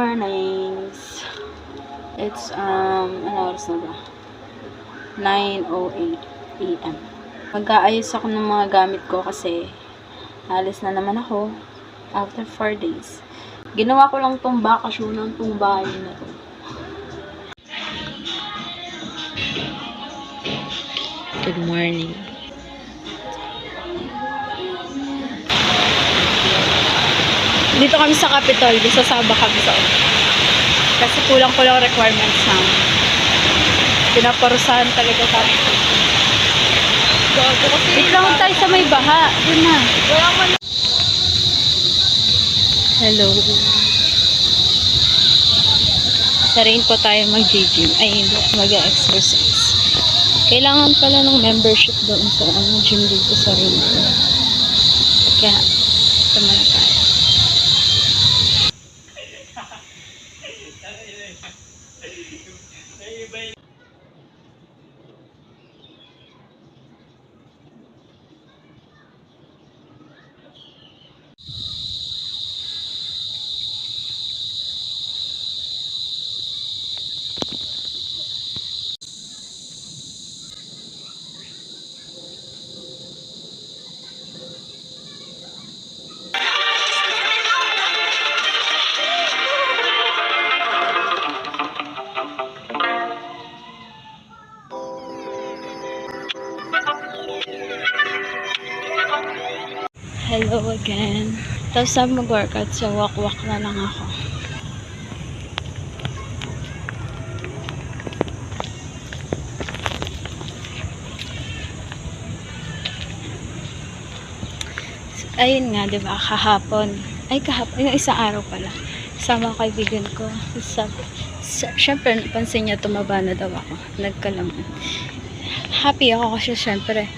mornings. It's, ano oras na ba? 9:08 AM. Mag-aayos ako ng mga gamit ko kasi alis na naman ako after 4 days. Ginawa ko lang tong bakasyon ng tong bahay na to. Good morning. Dito kami sa Capitol, sa Saba kami sa kasi kulang-kulang requirements namin. Pinaparusahan talaga kami. Wait lang tayo sa may baha. Yun na. Hello. Sa rain po tayo mag-gym. Ay, hindi. Mag-exercise. Kailangan pala ng membership doon sa gym dito sa rain. Kaya, tumala tayo. Hello again. Tapos sabi mag-workout, so walk-walk na lang ako. So, ayun nga, diba, kahapon. Ay, kahapon, yung isang araw pala. Sama ko kaibigan ko. Siyempre, napansin niya, tumaba na daw ako. Nagkalaman. Happy ako kasi siyempre,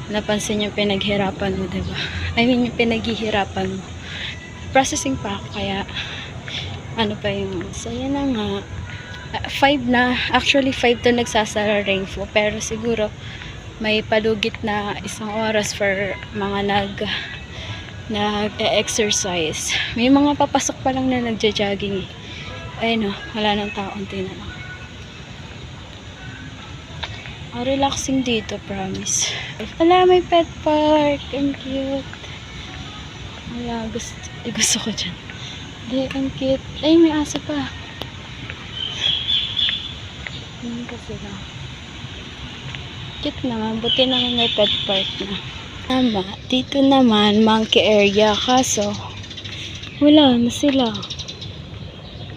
napansin niyo pinaghirapan mo, diba? I mean, yung pinaghihirapan mo. Processing pa ako, kaya ano pa yung saya na nga. 5 na, actually 5 to nagsasara rainfall, pero siguro may palugit na 1 oras for mga nag-exercise. May mga papasok pa lang na nagja-jogging. Ayun, wala nang tao, unti na lang. Relaxing dito, promise. Wala, may pet park. Ang cute. Wala, gusto ko dyan. Hindi, ang cute. Ay, may aso pa. Hindi kasi lang. Cute naman. Buti naman may pet park na. Tama. Dito naman, monkey area. Kaso, wala na sila.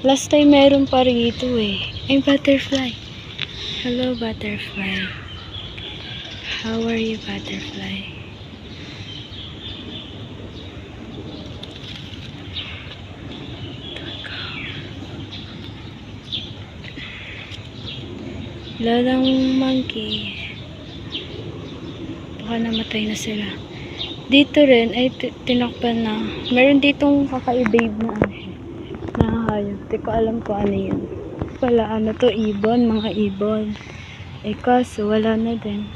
Last time meron pa rito eh. Ay, butterfly. Hello, butterfly. How are you, butterfly? Lalang monkey. Baka namatay na sila. Dito rin ay tinakpan na. Meron ditong kaka-babe na hayop. Di ko alam kung ano yun. Pala ano to, ibon, mga ibon. Eh kaso wala na din.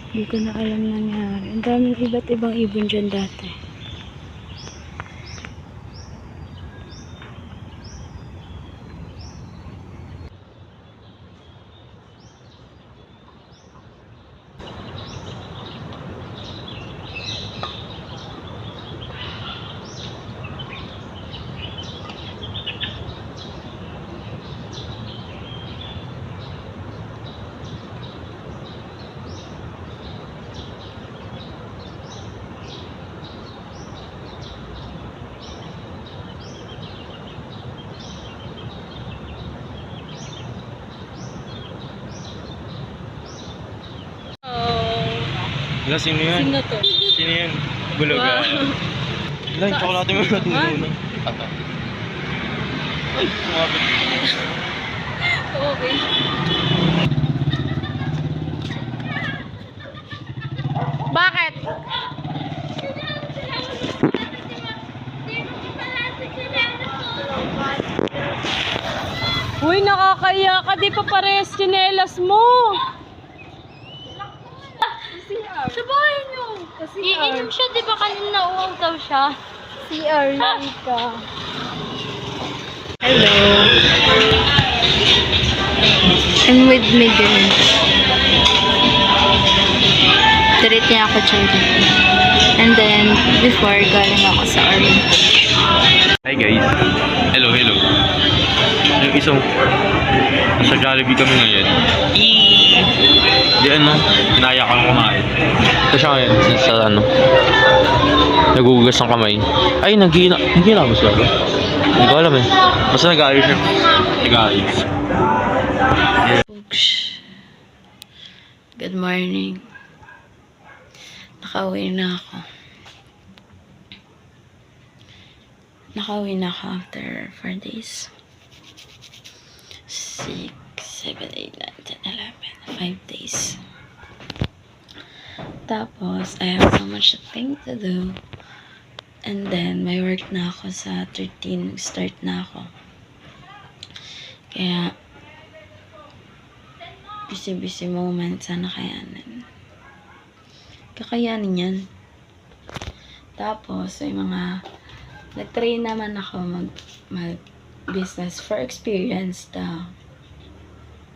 Hindi ko na alam nangyari. Ang daming iba't ibang ibon dyan dati. Wala, sino yan? Sino to? Sino yan? Bulaga. Wala, yung tsokolate mo natutunan. Ata. Ay, kumapit. Okay. Bakit? Uy, nakakaya ka. Di pa parehas tsinelas mo. Sa bahay nyo. Iinom siya, di ba kanina uwaw daw siya? Si Arika. Hello. I'm with Miguel. Treat niya ako chili. And then, before, galing ako sa Orange. Hi guys. Hello. Yung isang nasa Jollibee kami ngayon. Di ano, inaya kang kumain. Ito siya ngayon sa ano. Nagugugas ng kamay. Ay, naghihina ba siya? Hindi ko alam eh. Basta nag-aayos siya. Nag-aayos. Folks, good morning. Nakauwi na ako. Nakauwi na ako after 4 days. 6, 7, 8, 9, 10, 11, 5 days. Tapos, I have so much thing to do. And then, may work na ako sa 13. Start na ako. Kaya, busy moment. Sana kayanin. Kakayanin yan. Tapos, may mga nag-train naman ako mag-business for experience daw.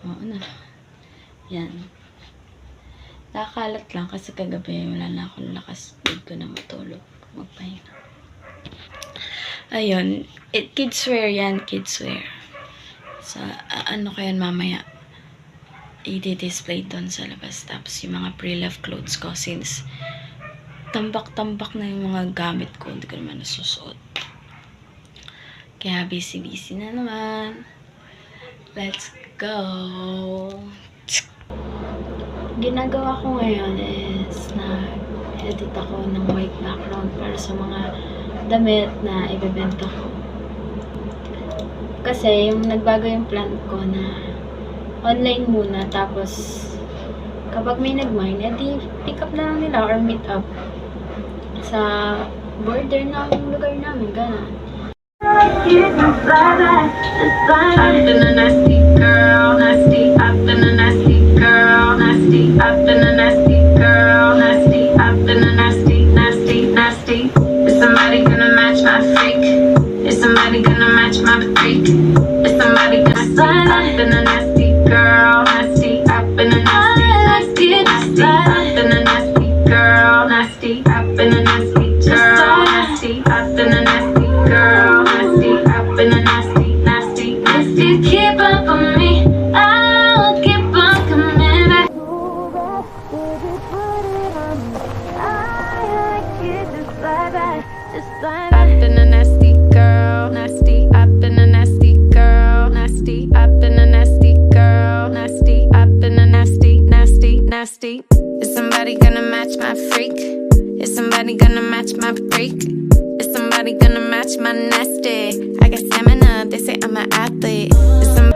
Ano? Yan. Nakakalat lang kasi kagabi wala na akong lakas. Need ko na matulog. Magpahinga. Ayun. Kids wear yan. Kids wear. Sa, ano ko yan mamaya. I-display doon sa labas. Tapos yung mga pre-love clothes ko since tambak-tambak na yung mga gamit ko. Hindi ko naman nasusuot. Kaya busy na naman. Let's go! Ginagawa ko ngayon is na-edit ako ng white background para sa mga damit na ibebenta ko. Kasi yung nagbago yung plan ko na online muna tapos kapag may nag-mine, edi pick up na lang nila or meet up sa border ng lugar namin, gano'n. I've been a nasty girl, nasty. I've been a nasty girl, nasty. I've been a nasty girl, nasty. I've been a nasty, nasty. Is somebody gonna match my freak? Is somebody gonna match my freak? Is somebody gonna slide? I've been a nasty girl, nasty. I've been a nasty. I've been a nasty girl, nasty. I've been a nasty girl, nasty. I've been a nasty girl, nasty. I've been a nasty. If you keep up on me, I'll keep on coming back. I've been a nasty girl, nasty. I've been a nasty girl, nasty. I've been a nasty girl, nasty. I've been a nasty. Is somebody gonna match my freak? Is somebody gonna match my freak? Is somebody gonna match my nasty? I got stamina, they say I'm an athlete. Is some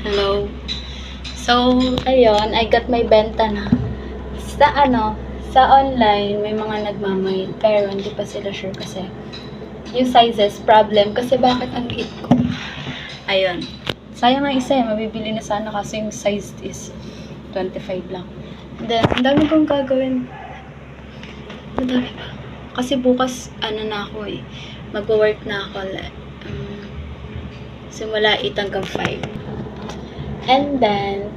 Hello. So, ayun, I got my benta na. Sa online, may mga nagmamay, pero hindi pa sila sure kasi yung sizes, problem. Kasi bakit ang liit ko? Ayun. Sayang ang isa mabibili na sana kasi yung size is 25 lang. Then, ang dami kong gagawin. Ang dami pa. Kasi bukas, na ako mag-work na ako. Simula 8 hanggang 5. And then,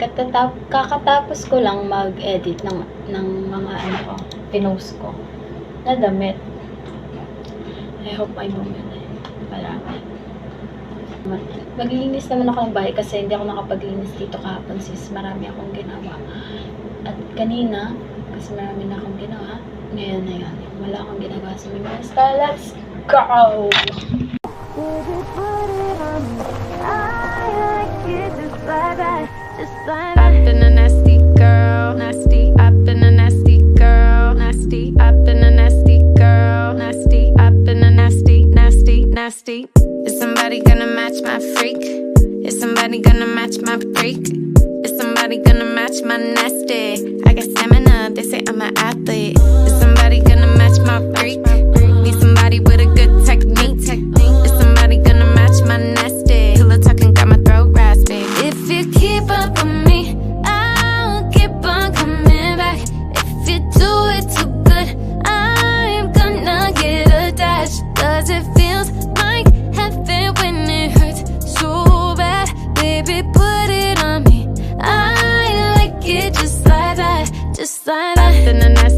kakatapos ko lang mag-edit ng mga pinost ko na damit. I hope I bumili. Marami. Maglilinis naman ako ng bahay kasi hindi ako nakapaglinis dito kahapon sis. Marami akong ginawa. At kanina, kasi marami na akong ginawa, ngayon na yun. Wala akong ginagawa sa mga basta. Let's go! I've been a nasty girl, nasty. I've been a nasty girl, nasty. I've been a nasty girl, nasty. I've been a nasty. Is somebody gonna match my freak? Is somebody gonna match my freak? Is somebody gonna match my nasty? I got stamina, they say I'm an athlete. Is somebody gonna match my freak? Need somebody with a good technique. just like that. Acting a nasty